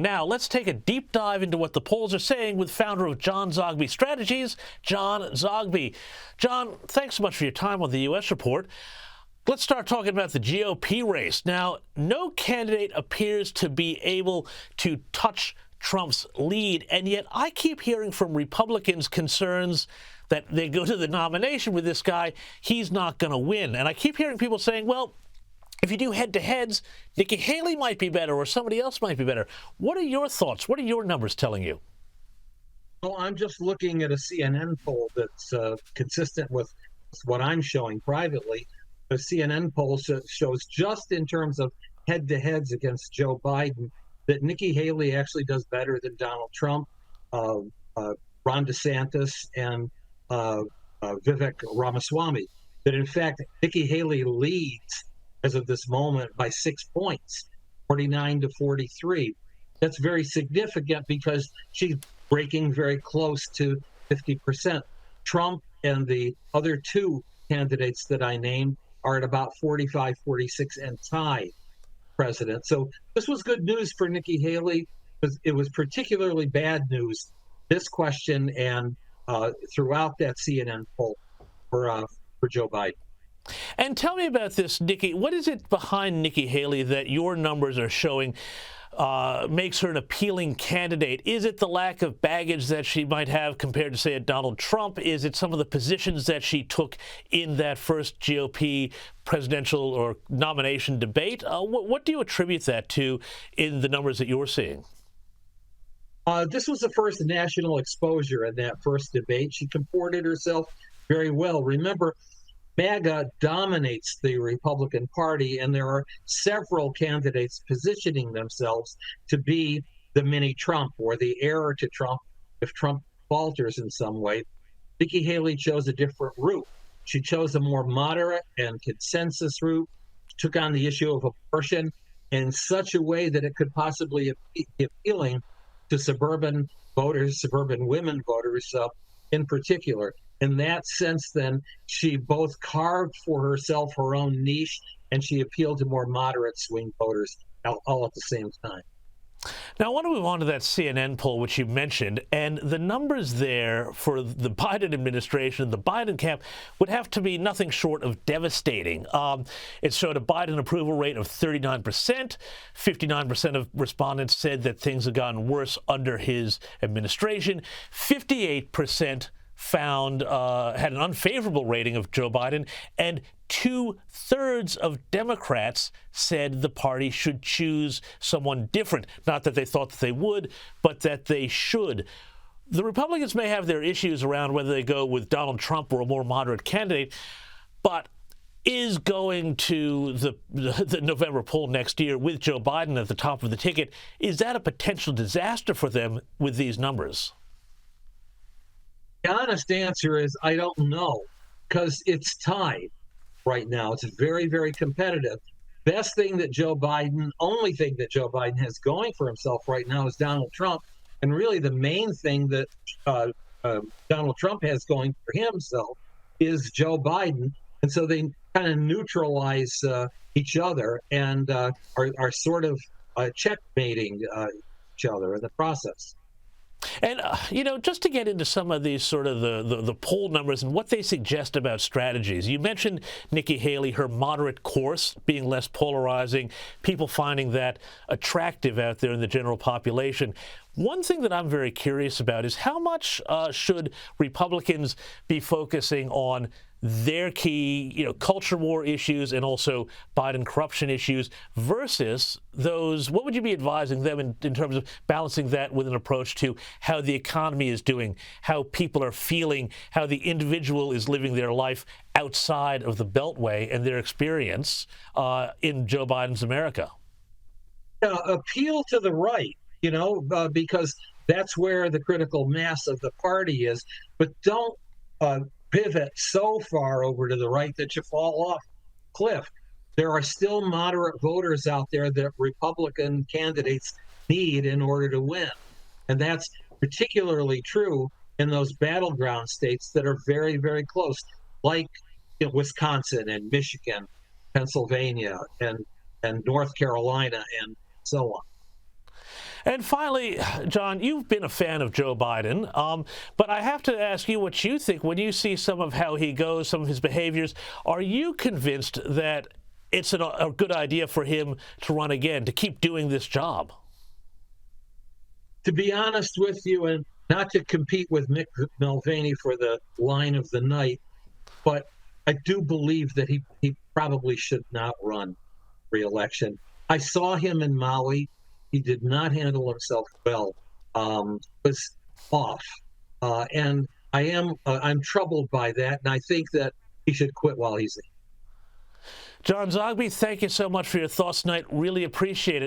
Now, let's take a deep dive into what the polls are saying with founder of John Zogby Strategies, John Zogby. John, thanks so much for your time on the U.S. Report. Let's start talking about the GOP race. Now, no candidate appears to be able to touch Trump's lead, and yet I keep hearing from Republicans concerns that they go to the nomination with this guy, he's not going to win. And I keep hearing people saying, well, if you do head-to-heads, Nikki Haley might be better or somebody else might be better. What are your thoughts? What are your numbers telling you? Well, I'm just looking at a CNN poll that's consistent with what I'm showing privately. The CNN poll shows just in terms of head-to-heads against Joe Biden that Nikki Haley actually does better than Donald Trump, Ron DeSantis, and Vivek Ramaswamy. That in fact, Nikki Haley leads as of this moment by 6 points, 49 to 43. That's very significant because she's breaking very close to 50%. Trump and the other two candidates that I named are at about 45, 46 and tied president. So this was good news for Nikki Haley. It was particularly bad news, this question and throughout that CNN poll for Joe Biden. And tell me about this, Nikki. What is it behind Nikki Haley that your numbers are showing makes her an appealing candidate? Is it the lack of baggage that she might have compared to, say, a Donald Trump? Is it some of the positions that she took in that first GOP presidential or nomination debate? What do you attribute that to in the numbers that you're seeing? This was the first national exposure in that first debate. She comported herself very well. Remember, MAGA dominates the Republican Party, and there are several candidates positioning themselves to be the mini Trump or the heir to Trump if Trump falters in some way. Nikki Haley chose a different route. She chose a more moderate and consensus route, took on the issue of abortion in such a way that it could possibly be appealing to suburban voters, suburban women voters in particular. In that sense, then, she both carved for herself her own niche and she appealed to more moderate swing voters all at the same time. Now, I want to move on to that CNN poll, which you mentioned, and the numbers there for the Biden administration, the Biden camp, would have to be nothing short of devastating. It showed a Biden approval rate of 39%. 59% of respondents said that things had gotten worse under his administration. 58% found had an unfavorable rating of Joe Biden, and 2/3 of Democrats said the party should choose someone different. Not that they thought that they would, but that they should. The Republicans may have their issues around whether they go with Donald Trump or a more moderate candidate, but is going to the November poll next year with Joe Biden at the top of the ticket, is that a potential disaster for them with these numbers? The honest answer is I don't know, because it's tied right now. It's very, very competitive. Only thing that Joe Biden has going for himself right now is Donald Trump. And really the main thing that Donald Trump has going for himself is Joe Biden. And so they kind of neutralize each other and are sort of checkmating each other in the process. And, just to get into some of these sort of the poll numbers and what they suggest about strategies, you mentioned Nikki Haley, her moderate course being less polarizing, people finding that attractive out there in the general population. One thing that I'm very curious about is how much should Republicans be focusing on their key, culture war issues and also Biden corruption issues versus those, what would you be advising them in terms of balancing that with an approach to how the economy is doing, how people are feeling, how the individual is living their life outside of the Beltway and their experience in Joe Biden's America? Appeal to the right, because that's where the critical mass of the party is, but don't pivot so far over to the right that you fall off cliff. There are still moderate voters out there that Republican candidates need in order to win. And that's particularly true in those battleground states that are very, very close, like Wisconsin and Michigan, Pennsylvania, and North Carolina, and so on. And finally, John, you've been a fan of Joe Biden, but I have to ask you what you think when you see some of how he goes, some of his behaviors. Are you convinced that it's a good idea for him to run again, to keep doing this job? To be honest with you, and not to compete with Mick Mulvaney for the line of the night, but I do believe that he probably should not run re-election. I saw him in Maui. He did not handle himself well. Was off, and I'm troubled by that, and I think that he should quit while he's there. John Zogby, thank you so much for your thoughts tonight. Really appreciate it.